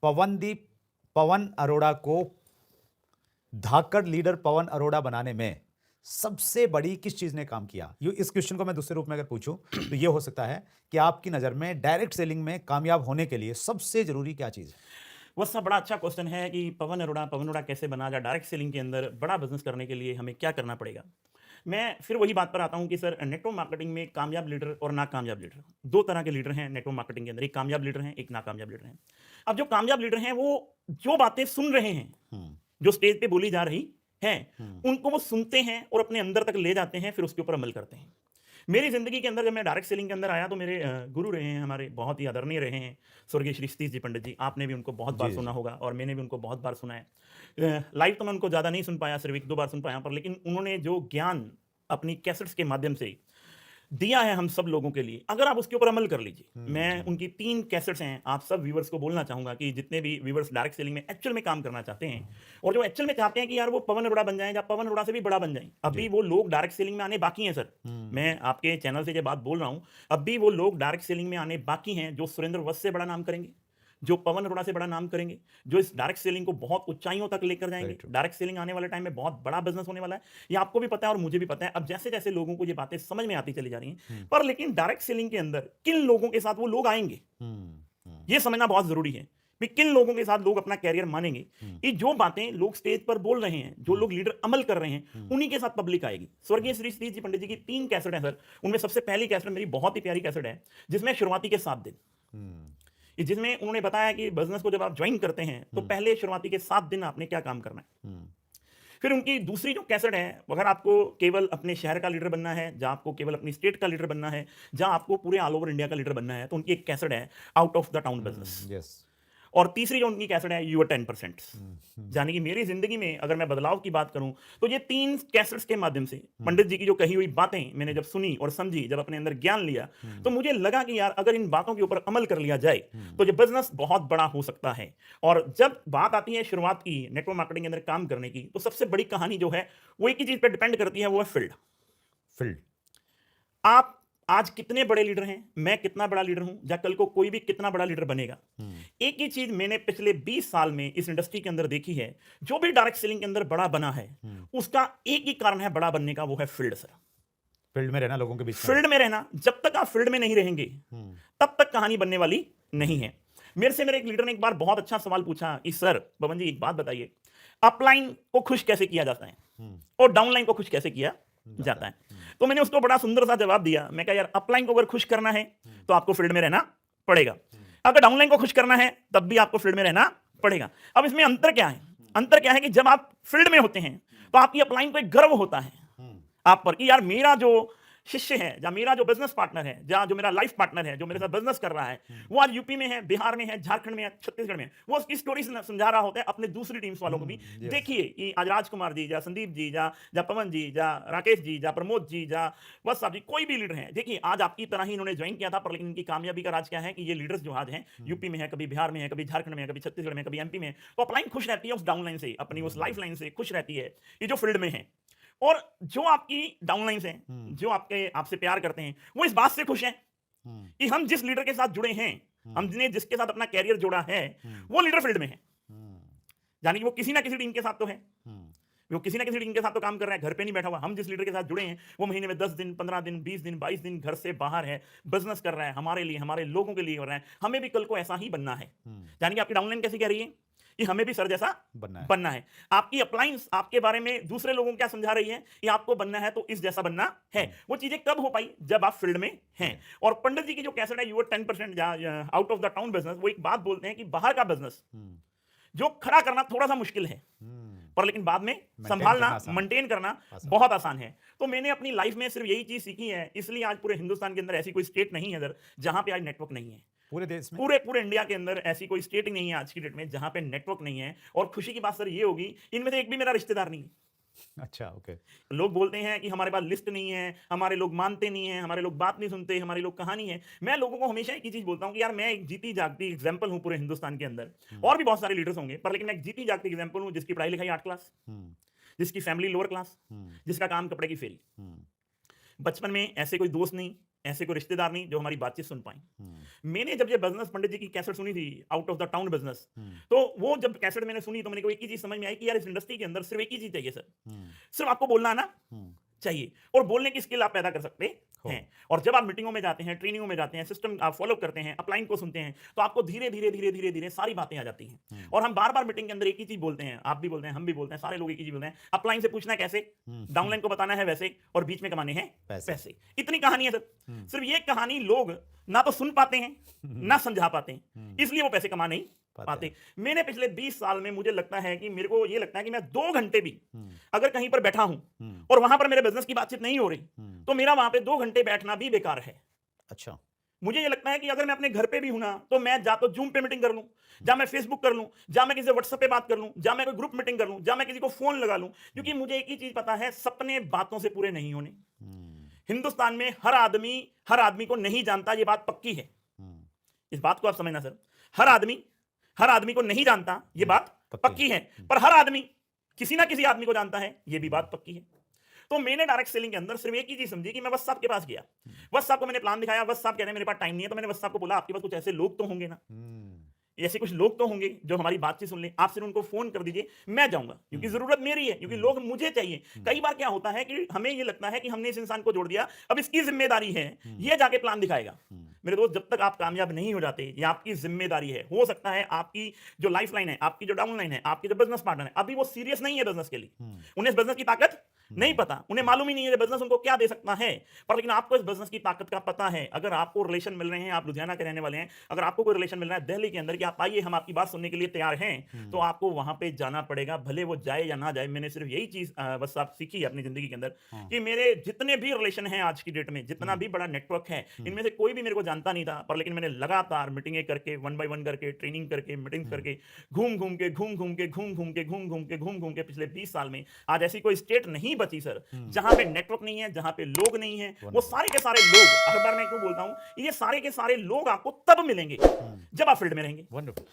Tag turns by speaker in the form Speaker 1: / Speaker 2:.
Speaker 1: पवनदीप पवन अरोड़ा को धाकड़ लीडर पवन अरोड़ा बनाने में सबसे बड़ी किस चीज ने काम किया? इस क्वेश्चन को मैं दूसरे रूप में अगर पूछूं तो ये हो सकता है कि आपकी नजर में डायरेक्ट सेलिंग में कामयाब होने के लिए सबसे जरूरी क्या चीज है?
Speaker 2: वो सब बड़ा अच्छा क्वेश्चन है कि पवन अरोड़ा कैसे बना जा डायरेक्ट सेलिंग के अंदर बड़ा बिजनेस करने के लिए हमें क्या करना पड़ेगा। मैं फिर वही बात पर आता हूं कि सर नेटवर्क मार्केटिंग में कामयाब लीडर और नाकामयाब लीडर, दो तरह के लीडर हैं नेटवर्क मार्केटिंग के अंदर। एक कामयाब लीडर हैं, एक नाकामयाब लीडर हैं। अब जो कामयाब लीडर हैं वो जो बातें सुन रहे हैं, जो स्टेज पे बोली जा रही हैं, उनको वो सुनते हैं और अपने अंदर तक ले जाते हैं, फिर उसके ऊपर अमल करते हैं। मेरी ज़िंदगी के अंदर जब मैं डायरेक्ट सेलिंग के अंदर आया तो मेरे गुरु रहे हैं, हमारे बहुत ही आदरणीय रहे हैं, स्वर्गीय श्री सतीश जी पंडित जी। आपने भी उनको बहुत बार
Speaker 1: जी जी
Speaker 2: सुना
Speaker 1: जी।
Speaker 2: होगा और मैंने भी उनको बहुत बार सुना है। लाइव तो मैं उनको ज़्यादा नहीं सुन पाया, सिर्फ 1-2 बार सुन पाया, पर लेकिन उन्होंने जो ज्ञान अपनी कैसेट्स के माध्यम से दिया है हम सब लोगों के लिए, अगर आप उसके ऊपर अमल कर लीजिए। मैं उनकी 3 कैसेट्स हैं, आप सब व्यूअर्स को बोलना चाहूँगा कि जितने भी व्यूअर्स डायरेक्ट सेलिंग में एक्चुअल में काम करना चाहते हैं और जो एक्चुअल में चाहते हैं कि यार वो पवन अरोड़ा बन जाएँ या पवन अरोड़ा से भी बड़ा बन जाएँ, अभी
Speaker 1: जी।
Speaker 2: वो लोग डायरेक्ट सेलिंग में आने बाकी हैं सर। मैं आपके चैनल से ये बात बोल रहा हूँ, अब भी वो लोग डायरेक्ट सेलिंग में आने बाकी हैं, जो सुरेंद्र वस्त से बड़ा नाम करेंगे, जो पवन अरोड़ा से बड़ा नाम करेंगे, जो इस डायरेक्ट सेलिंग को बहुत ऊंचाइयों तक लेकर
Speaker 1: वेरी
Speaker 2: जाएंगे।
Speaker 1: ट्रू।
Speaker 2: डायरेक्ट सेलिंग आने वाले टाइम में बहुत बड़ा बिजनेस होने वाला है, ये आपको भी पता है और मुझे भी पता है। अब जैसे जैसे लोगों को ये बातें समझ में आती चली जा रही हैं, पर लेकिन डायरेक्ट सेलिंग के अंदर किन लोगों के साथ वो लोग आएंगे, ये समझना बहुत जरूरी है कि किन लोगों के साथ लोग अपना कैरियर मानेंगे। ये जो बातें लोग स्टेज पर बोल रहे हैं, जो लोग लीडर अमल कर रहे हैं, उन्हीं के साथ पब्लिक आएगी। स्वर्गीय श्री सतीश जी पंडित जी की 3 कैसेट है सर, उनमें सबसे पहली कैसेट मेरी बहुत ही प्यारी कैसेट है, जिसमें शुरुआती के 7 दिन, जिसमें उन्होंने बताया कि बिजनेस को जब आप ज्वाइन करते हैं तो पहले शुरुआती के 7 दिन आपने क्या काम करना है। फिर उनकी दूसरी जो कैसेट है, अगर आपको केवल अपने शहर का लीडर बनना है, जहां आपको केवल अपनी स्टेट का लीडर बनना है, जहां आपको पूरे ऑल ओवर इंडिया का लीडर बनना है, तो उनकी एक कैसेट है out of the town business.
Speaker 1: Yes.
Speaker 2: और तीसरी जो उनकी कैसेट है यूर 10%। यानी कि मेरी जिंदगी में अगर मैं बदलाव की बात करूं तो ये 3 कैसेट्स के माध्यम से पंडित जी की जो कही हुई बातें मैंने जब सुनी और समझी, जब अपने अंदर ज्ञान लिया, तो मुझे लगा कि यार अगर इन बातों के ऊपर अमल कर लिया जाए तो ये बिजनेस बहुत बड़ा हो सकता है। और जब बात आती है शुरुआत की नेटवर्क मार्केटिंग के अंदर काम करने की, तो सबसे बड़ी कहानी जो है वो एक ही चीज पर डिपेंड करती है, वो है फील्ड।
Speaker 1: फील्ड।
Speaker 2: आप आज कितने बड़े लीडर हैं, मैं कितना बड़ा लीडर हूं, या कल को कोई भी कितना बड़ा लीडर बनेगा, एक ही चीज मैंने पिछले 20 साल में इस इंडस्ट्री के अंदर देखी है, जो भी डायरेक्ट सेलिंग के अंदर बड़ा बना है, उसका एक ही कारण है बड़ा बनने का, वो है फील्ड सर।
Speaker 1: फील्ड में रहना, लोगों के बीच में
Speaker 2: फील्ड में रहना। जब तक आप फील्ड में नहीं रहेंगे तब तक कहानी बनने वाली नहीं है। मेरे एक लीडर ने एक बार बहुत अच्छा सवाल पूछा कि सर पवन जी एक बात बताइए, अपलाइन को खुश कैसे किया जाता है और डाउनलाइन को खुश कैसे किया जाता है। तो मैंने उसको बड़ा सुंदर सा जवाब दिया, मैं कहा यार अपलाइन को अगर खुश करना है तो आपको फील्ड में रहना पड़ेगा, अगर डाउनलाइन को खुश करना है तब भी आपको फील्ड में रहना पड़ेगा। अब इसमें अंतर क्या है? अंतर क्या है कि जब आप फील्ड में होते हैं तो आपकी अपलाइन को एक गर्व होता है आप पर कि यार मेरा जो शिष्य है, या मेरा जो बिजनेस पार्टनर है, या जो मेरा लाइफ पार्टनर है, जो मेरे साथ बिजनेस कर रहा है, वो आज यूपी में है, बिहार में है, झारखंड में है, छत्तीसगढ़ में है, वो उसकी स्टोरी समझा रहा होता है अपने दूसरी टीम्स वालों को भी। देखिए कि आज राजकुमार जी, या संदीप जी, या पवन जी, या राकेश जी, या प्रमोद जी, या वत्स साहब जी, कोई भी लीडर है, देखिए आज आपकी तरह ही इन्होंने ज्वाइन किया था, पर लेकिन इनकी कामयाबी का राज क्या है कि ये लीडर्स जो आज हैं यूपी में है, कभी बिहार में है, कभी झारखंड में है, कभी छत्तीसगढ़ में, कभी एमपी में, तो अपलाइन खुश रहती है उस डाउनलाइन से, अपनी उस लाइफ लाइन से खुश रहती है, ये जो फील्ड में है। और जो आपकी डाउनलाइंस हैं, जो आपसे प्यार करते हैं, वो इस बात से खुश हैं कि हम जिस लीडर के साथ जुड़े हैं, हमने जिसके साथ अपना कैरियर जोड़ा है, वो लीडर फील्ड में है। यानी कि वो किसी ना किसी टीम के साथ तो है, वो किसी ना किसी टीम के साथ तो काम कर रहा है, घर पे नहीं बैठा हुआ। हम जिस लीडर के साथ जुड़े हैं वो महीने में 10 दिन, 15 दिन, 20 दिन, 22 दिन घर से बाहर है, बिजनेस कर रहा है, हमारे लिए, हमारे लोगों के लिए कर रहा है। हमें भी कल को ऐसा ही बनना है। यानी कि आपकी डाउनलाइन कैसी कह रही है कि हमें भी सर जैसा बनना है। आपकी अपलाइंस आपके बारे में दूसरे लोगों को क्या समझा रही है कि आपको बनना है तो इस जैसा बनना है। वो चीजें कब हो पाई? जब आप फील्ड में हैं। और पंडित जी की जो कैसेट है your 10% out of the town business, वो एक बात बोलते हैं कि बाहर का बिजनेस जो खड़ा करना थोड़ा सा मुश्किल है, पर लेकिन बाद में संभालना, मेंटेन करना बहुत आसान है। तो मैंने अपनी लाइफ में सिर्फ यही चीज सीखी है, इसलिए आज पूरे हिंदुस्तान के अंदर ऐसी कोई स्टेट नहीं है जहां पे आज नेटवर्क नहीं है।
Speaker 1: पूरे देश में,
Speaker 2: पूरे इंडिया के अंदर ऐसी कोई स्टेट ही नहीं है आज की डेट में जहां पे नेटवर्क नहीं है। और खुशी की बात सर ये होगी, इनमें से एक भी मेरा रिश्तेदार नहीं है।
Speaker 1: अच्छा, ओके।
Speaker 2: लोग बोलते हैं कि हमारे पास लिस्ट नहीं है, हमारे लोग मानते नहीं है, हमारे लोग बात नहीं सुनते, हमारे लोग कहानी है। मैं लोगों को हमेशा एक ही चीज बोलता हूं कि यार मैं एक जीती जागती एग्जांपल हूं पूरे हिंदुस्तान के अंदर। और भी बहुत सारे लीडर्स होंगे, पर लेकिन मैं एक जीती जागती एग्जांपल हूं जिसकी पढ़ाई लिखाई 8 क्लास, जिसकी फैमिली लोअर क्लास, जिसका काम कपड़े की फेरी। बचपन में ऐसे कोई दोस्त नहीं, ऐसे कोई रिश्तेदार नहीं जो हमारी बातचीत सुन पाए। मैंने जब ये बिजनेस पंडित जी की कैसेट सुनी थी, out of the town business, तो वो जब कैसेट मैंने सुनी तो मेरे को एक ही चीज समझ में आई कि यार इस इंडस्ट्री के अंदर सिर्फ एक ही चीज चाहिए सर, सिर्फ आपको बोलना आना चाहिए और बोलने की स्किल आप पैदा कर सकते हैं। और जब आप मीटिंगों में जाते हैं, ट्रेनिंगों में जाते हैं, सिस्टम आप फॉलो करते हैं, अपलाइन को सुनते हैं, तो आपको धीरे धीरे धीरे धीरे धीरे सारी बातें आ जाती हैं। और हम बार बार मीटिंग के अंदर एक ही चीज बोलते हैं, आप भी बोलते हैं, हम भी बोलते हैं, सारे लोग एक ही चीज बोलते हैं, अपलाइन से पूछना है कैसे, डाउनलाइन को बताना है वैसे, और बीच में कमाने हैं पैसे। इतनी कहानी है सर। सिर्फ ये कहानी लोग ना तो सुन पाते हैं ना समझा पाते हैं, इसलिए वो पैसे कमा नहीं पाते। मैंने पिछले 20 साल में, मुझे लगता है कि मेरे को ये लगता है कि मैं 2 घंटे भी अगर कहीं पर बैठा हूं और वहां पर मेरे बिजनेस की बातचीत नहीं हो रही, तो मेरा वहां पे 2 घंटे बैठना भी बेकार है।
Speaker 1: अच्छा,
Speaker 2: मुझे ये लगता है कि अगर मैं अपने घर पे भी हूं ना, तो मैं जा तो जूम पे मीटिंग कर लूं, जा मैं फेसबुक कर लूं, जा मैं किसी से व्हाट्सएप पे बात कर लूं, जा मैं कोई ग्रुप मीटिंग कर लूं, जा मैं किसी को फोन लगा लूं, क्योंकि मुझे एक ही चीज पता है, सपने बातों से पूरे नहीं होने। हिंदुस्तान में हर आदमी को नहीं जानता, ये बात पक्की है। इस बात को आप समझना सर, हर आदमी को नहीं जानता, ये बात पक्की है, पर हर आदमी किसी ना किसी आदमी को जानता है, ये भी बात पक्की है। तो मैंने डायरेक्ट सेलिंग के अंदर सिर्फ एक ही चीज समझी कि मैं वत्स साहब के पास गया, वत्स साहब को मैंने प्लान दिखाया, वत्स साहब कह रहे हैं मेरे पास टाइम नहीं है, तो मैंने वत्स साहब को बोला आपके पास कुछ ऐसे लोग तो होंगे ना, ऐसे कुछ लोग तो होंगे जो हमारी बातचीत सुन लें, आप सिर्फ उनको फोन कर दीजिए, मैं जाऊंगा, क्योंकि जरूरत मेरी है, क्योंकि लोग मुझे चाहिए। कई बार क्या होता है कि हमें ये लगता है कि हमने इस इंसान को जोड़ दिया, अब इसकी जिम्मेदारी है ये जाके प्लान दिखाएगा। मेरे दोस्त, जब तक आप कामयाब नहीं हो जाते, ये आपकी जिम्मेदारी है। हो सकता है आपकी जो लाइफ लाइन है, आपकी जो डाउन लाइन है, आपकी जो बिजनेस पार्टनर है, अभी वो सीरियस नहीं है बिजनेस के लिए, उन्हें इस बिजनेस की ताकत नहीं पता, उन्हें मालूम ही नहीं है बिजनेस उनको क्या दे सकता है, पर लेकिन आपको इस बिजनेस की ताकत का पता है। अगर आपको रिलेशन मिल रहे हैं, आप लुधियाना के रहने वाले हैं, अगर आपको कोई रिलेशन मिल रहा है दिल्ली के अंदर कि आप आइए हम आपकी बात सुनने के लिए तैयार हैं, तो आपको वहां पे जाना पड़ेगा, भले वो जाए या ना जाए। मैंने सिर्फ यही चीज बस आप सीखी है अपनी जिंदगी के अंदर कि मेरे जितने भी रिलेशन हैं आज की डेट में, जितना भी बड़ा नेटवर्क है, इनमें से कोई भी मेरे को जानता नहीं था, पर लेकिन मैंने लगातार मीटिंगें करके, 1 by 1 करके, ट्रेनिंग करके, मीटिंग करके, घूम घूम के पिछले 20 साल में आज ऐसी कोई स्टेट नहीं बची सर जहां पे नेटवर्क नहीं है, जहां पे लोग नहीं है। वो सारे के सारे लोग, हर बार मैं क्यों बोलता हूं, ये सारे के सारे लोग आपको तब मिलेंगे जब आप फील्ड में रहेंगे।
Speaker 1: वंडरफुल।